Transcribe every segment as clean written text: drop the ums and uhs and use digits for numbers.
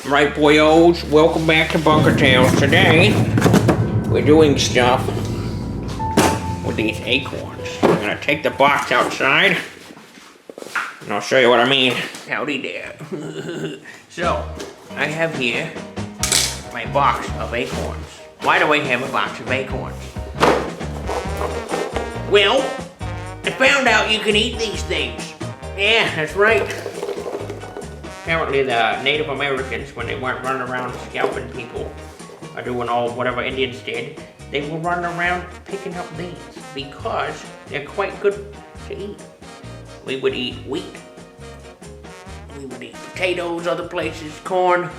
Right, boyos, welcome back to Bunker Tales. Today, we're doing stuff with these acorns. I'm gonna take the box outside, and I'll show you what I mean. Howdy there. So, I have here my box of acorns. Why do I have a box of acorns? Well, I found out you can eat these things. Yeah, that's right. Apparently the Native Americans, when they weren't running around scalping people or doing all whatever Indians did, they were running around picking up these because they're quite good to eat. We would eat wheat. We would eat potatoes, other places, corn.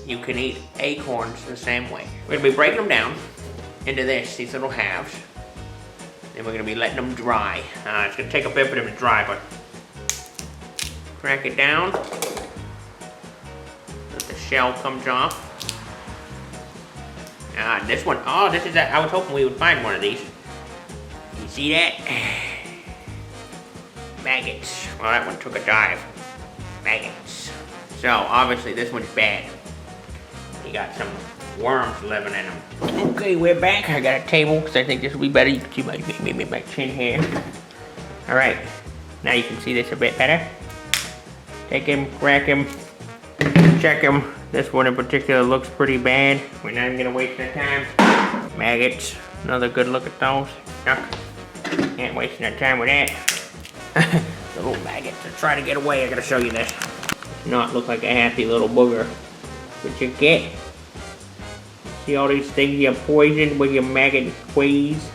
You can eat acorns the same way. We're gonna be breaking them down into these little halves. Then we're gonna be letting them dry. It's gonna take a bit for them to dry, but crack it down. The shell comes off. This one, this is that. I was hoping we would find one of these. You see that? Maggots. Well, that one took a dive. Maggots. So, obviously, this one's bad. You got some worms living in them. Okay, we're back. I got a table because I think this will be better. You can see my chin here. Alright. Now you can see this a bit better. Take him, crack him, check him. This one in particular looks pretty bad. We're not even gonna waste our time. Maggots, another good look at those. Yuck. Can't waste our time with that. The little maggots, let's try to get away. I gotta show you this. Does not look like a happy little booger. But you get. See all these things you poisoned with your maggot squeeze?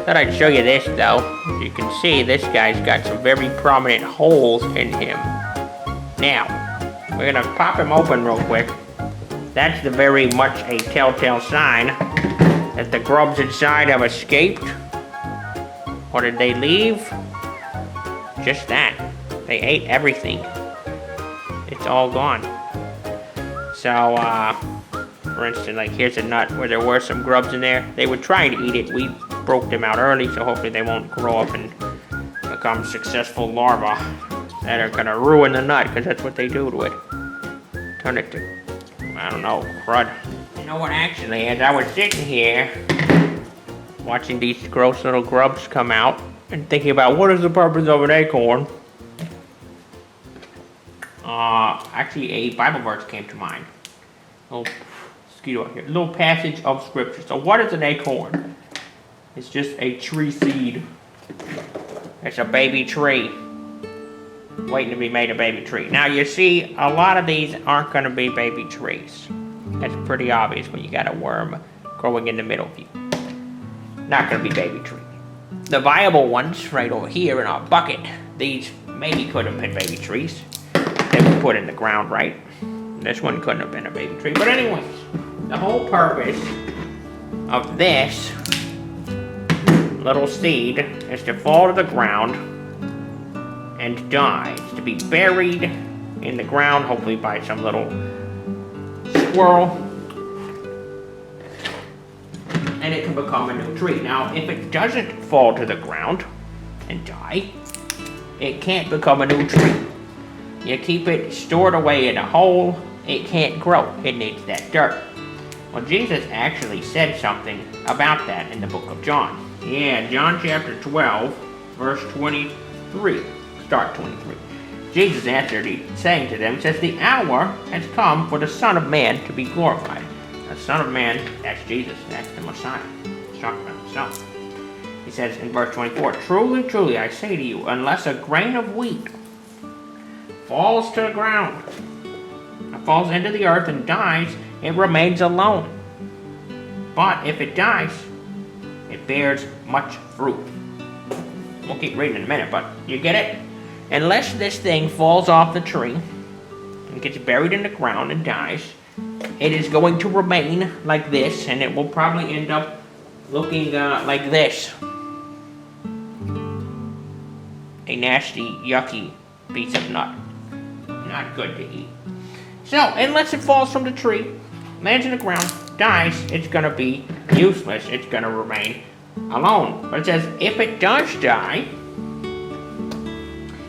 Thought I'd show you this though. As you can see, this guy's got some very prominent holes in him. Now, we're gonna pop him open real quick. That's the very much a telltale sign that the grubs inside have escaped. Or did they leave? Just that. They ate everything. It's all gone. So, for instance, like here's a nut where there were some grubs in there. They were trying to eat it. We broke them out early, so hopefully they won't grow up and become successful larvae that are gonna ruin the nut, because that's what they do to it. Turn it to, I don't know, crud. You know what actually is? I was sitting here watching these gross little grubs come out and thinking about what is the purpose of an acorn. Actually a Bible verse came to mind. Little mosquito out here. Little passage of scripture. So what is an acorn? It's just a tree seed. It's a baby tree waiting to be made a baby tree. Now you see, a lot of these aren't going to be baby trees. That's pretty obvious when you got a worm growing in the middle of you. Not going to be baby trees. The viable ones right over here in our bucket, these maybe could have been baby trees. They were put in the ground, right? This one couldn't have been a baby tree. But anyways, the whole purpose of this little seed is to fall to the ground and die. It's to be buried in the ground, hopefully by some little squirrel. And it can become a new tree. Now, if it doesn't fall to the ground and die, it can't become a new tree. You keep it stored away in a hole, it can't grow. It needs that dirt. Well, Jesus actually said something about that in the book of John. Yeah, John chapter 12, verse 23. Start 23. Jesus answered, saying to them, says, the hour has come for the Son of Man to be glorified. The Son of Man, that's Jesus, that's the Messiah. He's talking about himself. He says in verse 24, truly, truly, I say to you, unless a grain of wheat falls to the ground, falls into the earth and dies, it remains alone. But if it dies, it bears much fruit. We'll keep reading in a minute, but you get it? Unless this thing falls off the tree and gets buried in the ground and dies, it is going to remain like this, and it will probably end up looking like this. A nasty, yucky piece of nut. not good to eat. So, unless it falls from the tree, lands in the ground, dies, it's going to be useless. It's going to remain alone. But it says, if it does die,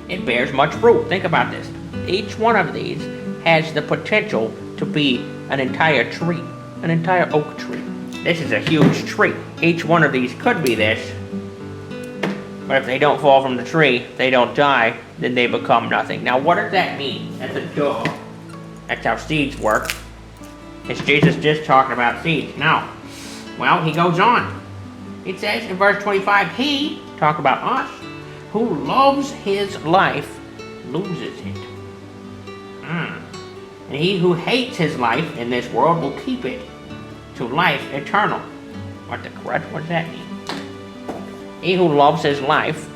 it bears much fruit. Think about this. Each one of these has the potential to be an entire tree, an entire oak tree. This is a huge tree. Each one of these could be this. But if they don't fall from the tree, they don't die, then they become nothing. Now, what does that mean? That's a duh. That's how seeds work. Is Jesus just talking about seeds? No. Well, he goes on. It says in verse 25, he, talk about us, who loves his life, loses it. And he who hates his life in this world will keep it to life eternal. What does that mean? He who loves his life,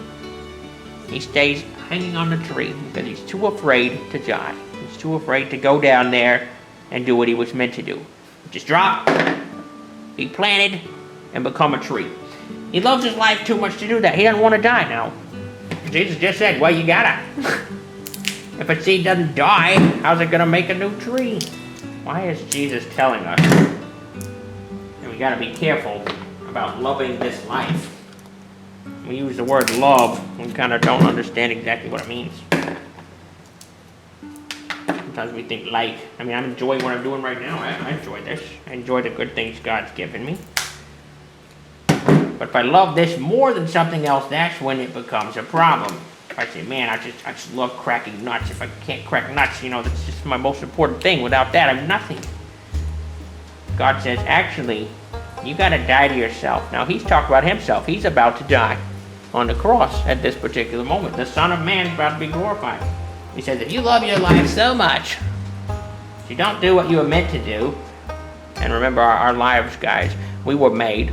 he stays hanging on the tree because he's too afraid to die. He's too afraid to go down there and do what he was meant to do. Just drop, be planted, and become a tree. He loves his life too much to do that. He doesn't want to die now. Jesus just said, well, you gotta. If a seed doesn't die, how's it gonna make a new tree? Why is Jesus telling us? And we gotta be careful about loving this life. We use the word love, we kind of don't understand exactly what it means. Sometimes we think like, I'm enjoying what I'm doing right now. I enjoy this. I enjoy the good things God's given me. But if I love this more than something else, that's when it becomes a problem. If I say, man, I just love cracking nuts. If I can't crack nuts, that's just my most important thing. Without that, I'm nothing. God says, actually, you got to die to yourself. Now, he's talking about himself. He's about to die on the cross at this particular moment. The Son of Man is about to be glorified. He says, if you love your life so much, if you don't do what you were meant to do, and remember our lives, guys, we were made,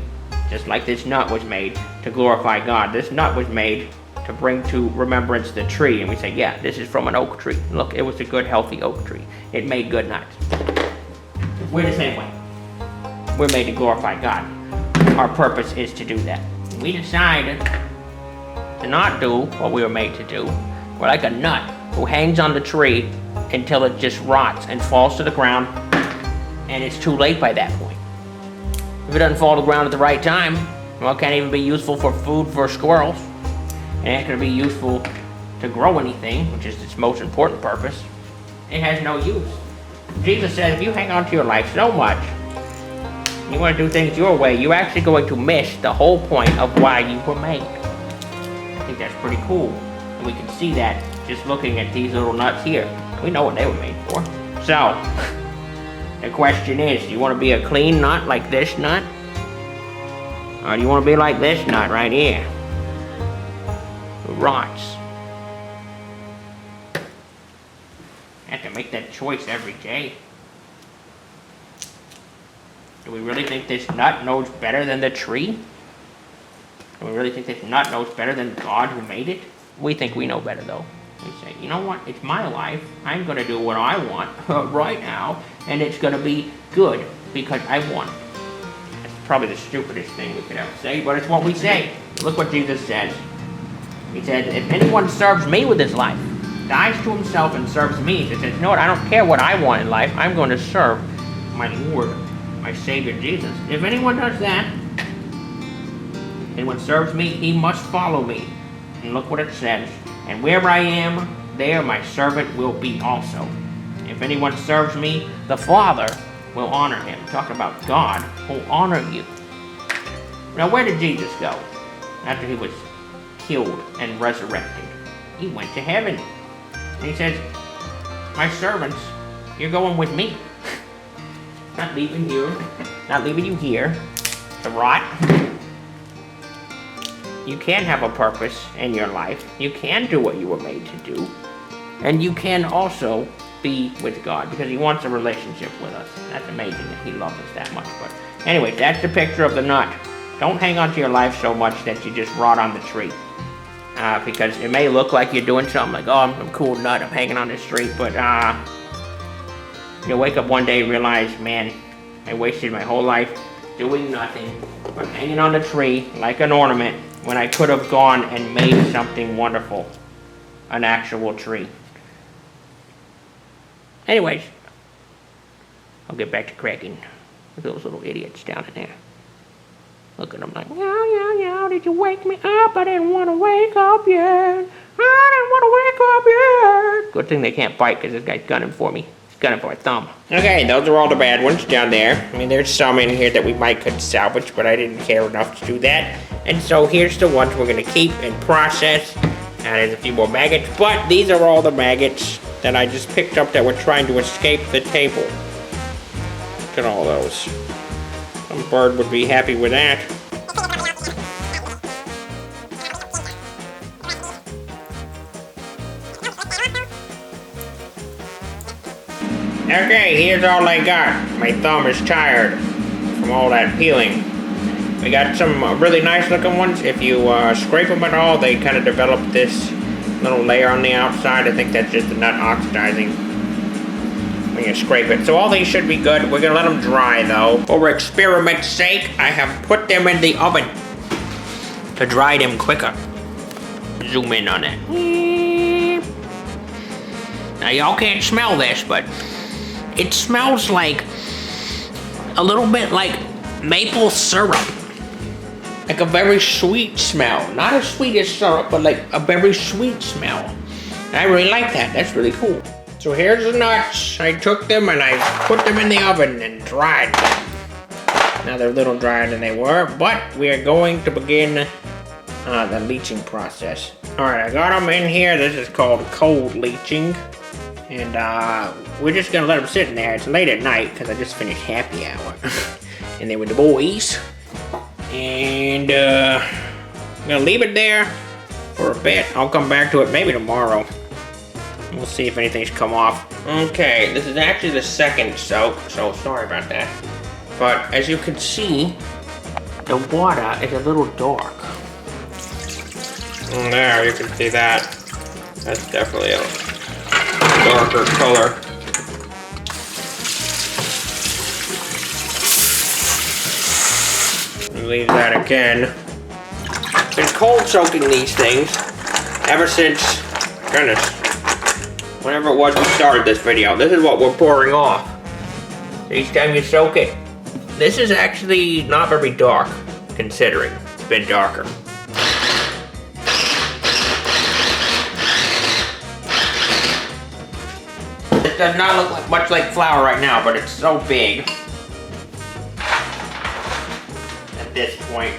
just like this nut was made, to glorify God. This nut was made to bring to remembrance the tree. And we say, yeah, this is from an oak tree. Look, it was a good, healthy oak tree. It made good nuts. We're the same way. We're made to glorify God. Our purpose is to do that. We decide to not do what we were made to do. We're like a nut who hangs on the tree until it just rots and falls to the ground, and it's too late by that point. If it doesn't fall to the ground at the right time, well, it can't even be useful for food for squirrels. It ain't going to be useful to grow anything, which is its most important purpose. It has no use. Jesus said, if you hang on to your life so much, you want to do things your way, you're actually going to miss the whole point of why you were made. I think that's pretty cool. And we can see that just looking at these little nuts here. We know what they were made for. So, the question is, do you want to be a clean nut like this nut? Or do you want to be like this nut right here? Who rots. I have to make that choice every day. Do we really think this nut knows better than the tree? Do we really think this nut knows better than God who made it? We think we know better though. We say, you know what, it's my life. I'm going to do what I want right now, and it's going to be good because I want it. That's probably the stupidest thing we could ever say, but it's what we say. Look what Jesus says. He said, if anyone serves me with his life, dies to himself and serves me, he says, you know what, I don't care what I want in life. I'm going to serve my Lord, my Savior Jesus. If anyone does that, anyone serves me, he must follow me. And look what it says. And where I am, there my servant will be also. If anyone serves me, the Father will honor him. Talk about God will honor you. Now, where did Jesus go after he was killed and resurrected? He went to heaven. And he says, my servants, you're going with me. Not leaving you, not leaving you here to rot. You can have a purpose in your life. You can do what you were made to do. And you can also be with God because he wants a relationship with us. That's amazing that he loves us that much. But anyway, that's the picture of the nut. Don't hang on to your life so much that you just rot on the tree. Because it may look like you're doing something like, oh, I'm a cool nut, I'm hanging on this tree. But you'll wake up one day and realize, man, I wasted my whole life doing nothing but hanging on the tree like an ornament when I could have gone and made something wonderful, an actual tree. Anyways, I'll get back to cracking with those little idiots down in there. Look at them like, meow, meow, meow, did you wake me up? I didn't want to wake up yet. I didn't want to wake up yet. Good thing they can't bite because this guy's gunning for me. He's gunning for a thumb. Okay, those are all the bad ones down there. I mean, there's some in here that we could salvage, but I didn't care enough to do that. And so here's the ones we're going to keep and process. And there's a few more maggots, but these are all the maggots that I just picked up that were trying to escape the table. Look at all those. Some bird would be happy with that. Okay, here's all I got. My thumb is tired from all that peeling. We got some really nice looking ones. If you scrape them at all, they kind of develop this little layer on the outside. I think that's just the nut oxidizing when you scrape it. So all these should be good. We're gonna let them dry though. For experiment's sake, I have put them in the oven to dry them quicker. Zoom in on it. Now y'all can't smell this, but it smells like a little bit like maple syrup. Like a very sweet smell. Not as sweet as syrup, but like a very sweet smell. And I really like that. That's really cool. So here's the nuts. I took them and I put them in the oven and dried them. Now they're a little drier than they were, but we are going to begin the leaching process. Alright, I got them in here. This is called cold leeching. And we're just gonna let them sit in there. It's late at night because I just finished happy hour. And they were the boys. And I'm gonna leave it there for a bit. I'll come back to it maybe tomorrow. We'll see if anything's come off. Okay, this is actually the second soak, so sorry about that. But as you can see, the water is a little dark. There, you can see that. That's definitely a darker color. Leave that again. Been cold soaking these things ever since, goodness, whenever it was we started this video. This is what we're pouring off. Each time you soak it. This is actually not very dark, considering it's been darker. It does not look much like flour right now, but it's so big. At this point,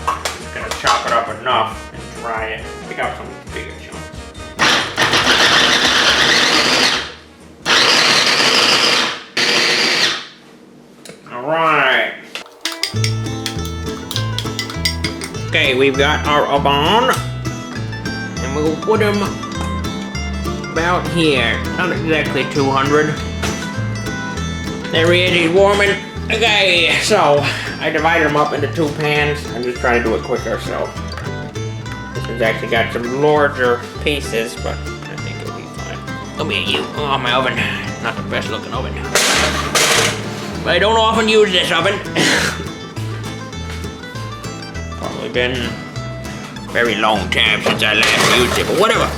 I'm just gonna chop it up enough and dry it. Pick out some bigger chunks. Alright. Okay, we've got our oven. And we'll put them about here. Not exactly 200. There he is, he's warming. Okay, so I divided them up into 2 pans. I'm just trying to do it quicker, so this has actually got some larger pieces, but I think it'll be fine. Come here, you. Oh, my oven. Not the best looking oven. But I don't often use this oven. Probably been a very long time since I last used it, but whatever.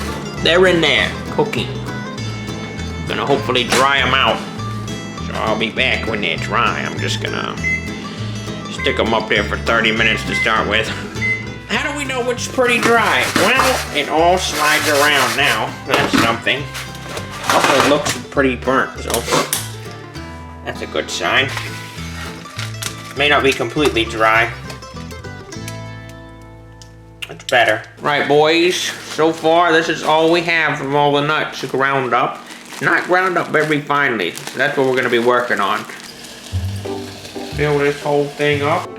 They're in there, cooking. Gonna hopefully dry them out. I'll be back when they're dry. I'm just gonna stick them up there for 30 minutes to start with. How do we know which is pretty dry? Well, it all slides around now. That's something. Also, it looks pretty burnt, so that's a good sign. May not be completely dry. That's better. Right, boys. So far, this is all we have from all the nuts ground up. Not ground up very finely. So that's what we're going to be working on. Fill this whole thing up.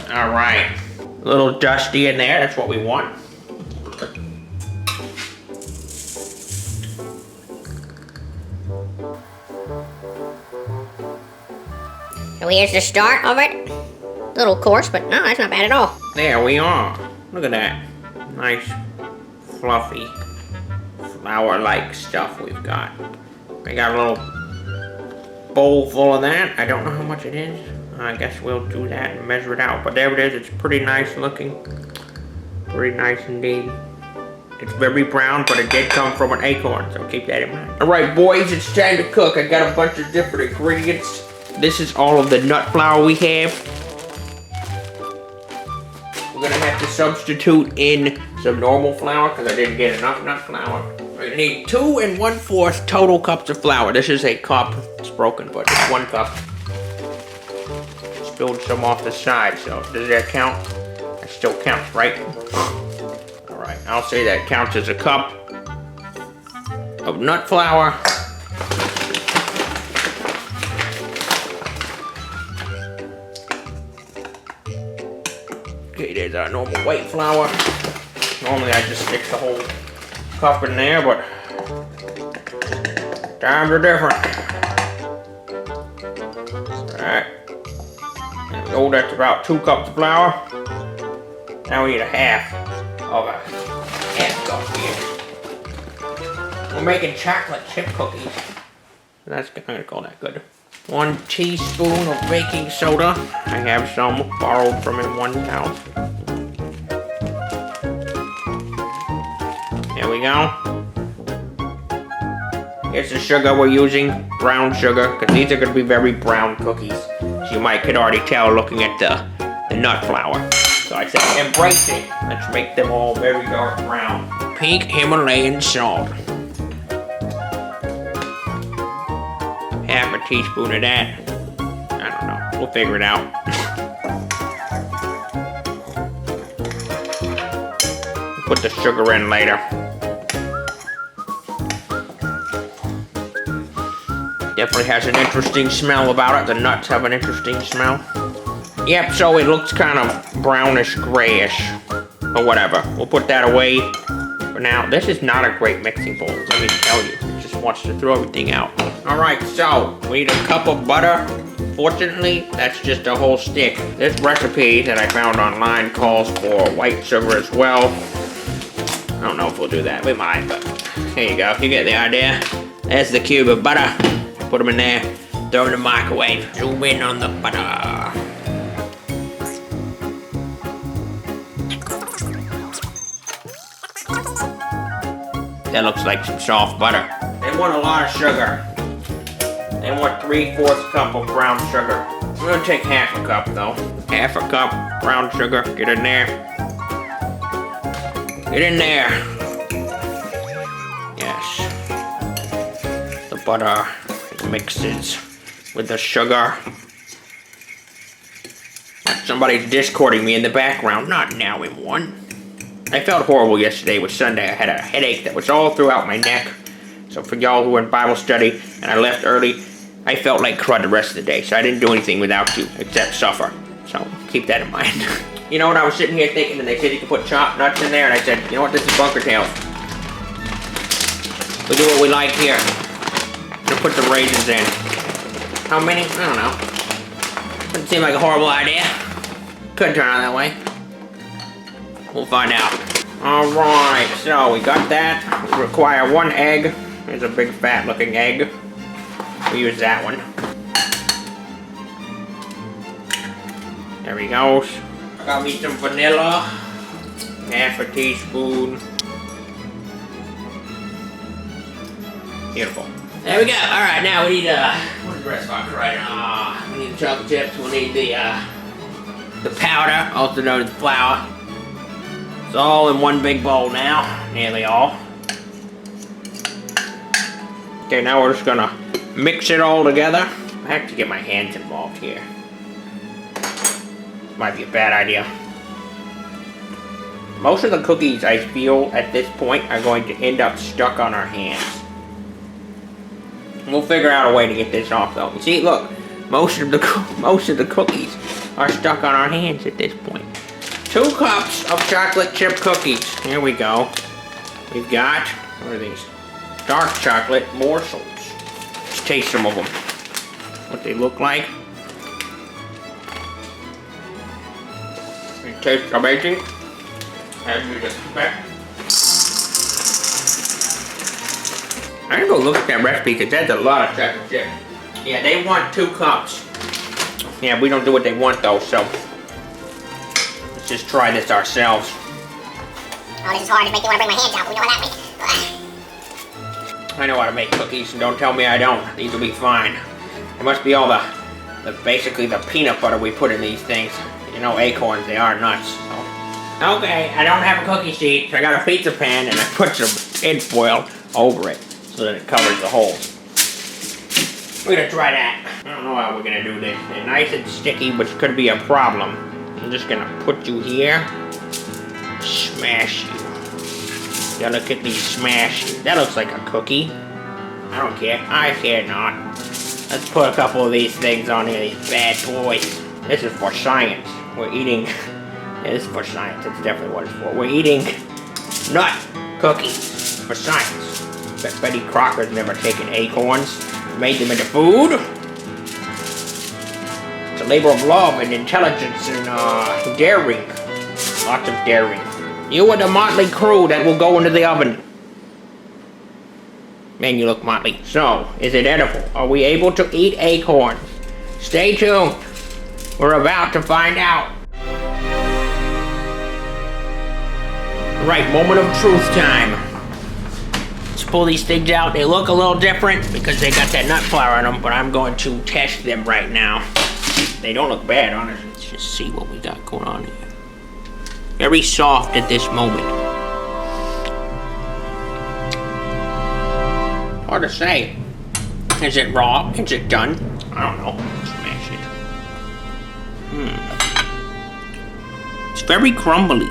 Alright. A little dusty in there. That's what we want. So here's the start of it. A little coarse, but no, that's not bad at all. There we are. Look at that. Nice, fluffy, flour-like stuff we've got. We got a little bowl full of that. I don't know how much it is. I guess we'll do that and measure it out. But there it is. It's pretty nice looking. Very nice indeed. It's very brown, but it did come from an acorn, so keep that in mind. Alright boys, it's time to cook. I got a bunch of different ingredients. This is all of the nut flour we have. We're gonna have to substitute in some normal flour because I didn't get enough nut flour. We're gonna need 2 1/4 total cups of flour. This is a cup. It's broken, but it's 1 cup. Spilled some off the side, so does that count? That still counts, right? Alright, I'll say that counts as a cup of nut flour. Okay, there's our normal white flour. Normally I just stick the whole cup in there, but times are different. Alright. Oh, that's about 2 cups of flour. Now we need a half of a cup here. We're making chocolate chip cookies. That's gonna call that good. 1 teaspoon of baking soda. I have some borrowed from in one house. There we go. Here's the sugar we're using, brown sugar, because these are going to be very brown cookies. As you might could already tell looking at the nut flour. So I said, embrace it. Let's make them all very dark brown. Pink Himalayan salt. Half a teaspoon of that. I don't know. We'll figure it out. Put the sugar in later. Definitely has an interesting smell about it. The nuts have an interesting smell. Yep, so it looks kind of brownish grayish. Or whatever. We'll put that away for now. This is not a great mixing bowl, let me tell you. It just wants to throw everything out. Alright, so we need a cup of butter. Fortunately, that's just a whole stick. This recipe that I found online calls for white sugar as well. I don't know if we'll do that. We might, but here you go. You get the idea. There's the cube of butter. Put them in there. Throw them in the microwave. Zoom in on the butter. That looks like some soft butter. They want a lot of sugar. They want 3/4 cup of brown sugar. I'm gonna take half a cup though. Half a cup brown sugar. Get in there. Get in there. Yes. The butter mixes with the sugar. Somebody's discording me in the background. Not now, M1. I felt horrible yesterday. It was Sunday. I had a headache that was all throughout my neck. So for y'all who were in Bible study and I left early, I felt like crud the rest of the day. So I didn't do anything without you except suffer. So keep that in mind. You know what I was sitting here thinking, and they said you could put chopped nuts in there, and I said, you know what, this is bunker tails. We do what we like here. I'm gonna put some raisins in. How many? I don't know. Doesn't seem like a horrible idea. Could turn out that way. We'll find out. Alright, so we got that. We require 1 egg. There's a big fat looking egg. We use that one. There he goes. Got me some vanilla. Half a teaspoon. Beautiful. There we go. Alright, now we need what's the rest of our right? We need the chocolate chips. We'll need the powder, also known as flour. It's all in one big bowl now. Nearly all. Okay, now we're just gonna mix it all together. I have to get my hands involved here. Might be a bad idea. Most of the cookies, I feel, at this point, are going to end up stuck on our hands. We'll figure out a way to get this off, though. You see, look, most of the cookies are stuck on our hands at this point. 2 cups of chocolate chip cookies. Here we go. We've got, what are these? Dark chocolate morsels. Let's taste some of them. What they look like. It tastes amazing, as you'd expect. I'm gonna go look at that recipe because that's a lot of chocolate chip. Yeah, they want 2 cups. Yeah, we don't do what they want though, so let's just try this ourselves. Oh, this is hard. It makes me want to bring my hands out. We know what that means. I know how to make cookies, and don't tell me I don't. These will be fine. It must be all the basically the peanut butter we put in these things. You know, Acorns, they are nuts. So. Okay, I don't have a cookie sheet, so I got a pizza pan, and I put some tin foil over it so that it covers the holes. We're gonna try that. I don't know how we're gonna do this. They're nice and sticky, which could be a problem. I'm just gonna put you here. Smash you. Yeah, look at these smash you. That looks like a cookie. I don't care. I care not. Let's put a couple of these things on here, these bad boys. This is for science. We're eating... Yeah, this is for science. That's definitely what it's for. We're eating nut cookies for science. Bet Betty Crocker's never taken acorns, made them into food. It's a labor of love and intelligence and daring. Lots of daring. You are the motley crew that will go into the oven. Man, you look motley. So, is it edible? Are we able to eat acorns? Stay tuned. We're about to find out. Right, moment of truth time. Let's pull these things out. They look a little different because they got that nut flour on them, but I'm going to test them right now. They don't look bad, honestly. Let's just see what we got going on here. Very soft at this moment. Hard to say. Is it raw? Is it done? I don't know. Smash it. It's very crumbly.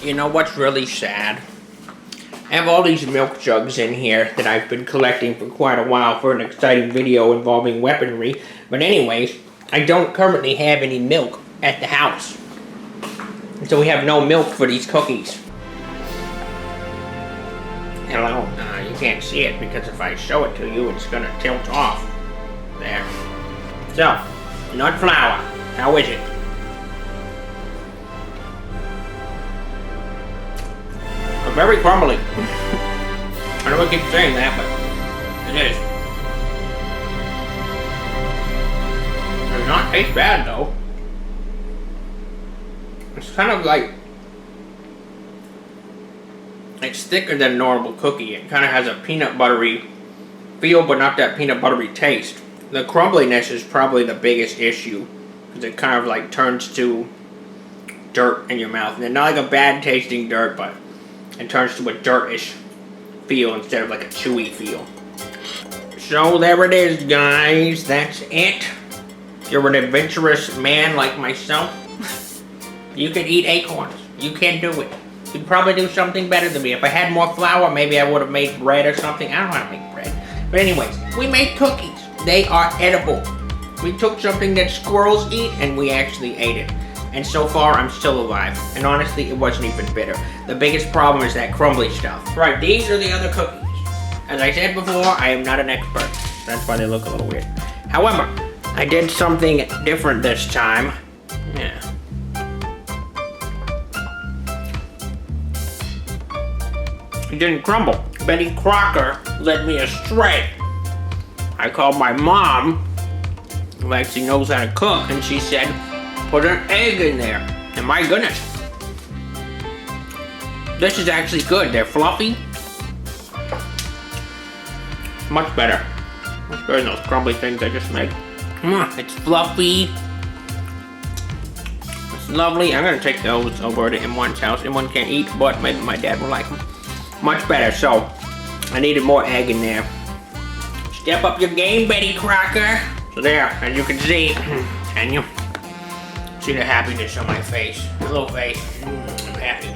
You know what's really sad? I have all these milk jugs in here that I've been collecting for quite a while for an exciting video involving weaponry. But anyways, I don't currently have any milk at the house. And so we have no milk for these cookies. Hello. You can't see it because if I show it to you, it's gonna tilt off. There. So, nut flour. How is it? Very crumbly. I know I keep saying that, but it is. It does not taste bad, though. It's kind of like... It's thicker than a normal cookie. It kind of has a peanut buttery feel, but not that peanut buttery taste. The crumbliness is probably the biggest issue, because it kind of like turns to dirt in your mouth. And not like a bad tasting dirt, but it turns to a dirt-ish feel instead of like a chewy feel. So there it is, guys. That's it. If you're an adventurous man like myself, you can eat acorns. You can do it. You'd probably do something better than me. If I had more flour, maybe I would have made bread or something. I don't know how to make bread. But anyways, we made cookies. They are edible. We took something that squirrels eat and we actually ate it. And so far, I'm still alive. And honestly, it wasn't even bitter. The biggest problem is that crumbly stuff. Right, these are the other cookies. As I said before, I am not an expert. That's why they look a little weird. However, I did something different this time. Yeah. It didn't crumble. Betty Crocker led me astray. I called my mom, who actually knows how to cook, and she said, put an egg in there. And my goodness. This is actually good. They're fluffy. Much better. Much better than those crumbly things I just made. It's fluffy. It's lovely. I'm going to take those over to M1's house. M1 can't eat, but maybe my dad will like them. Much better. So, I needed more egg in there. Step up your game, Betty Crocker. So there, as you can see, can you? See the happiness on my face. Hello, face. I'm happy.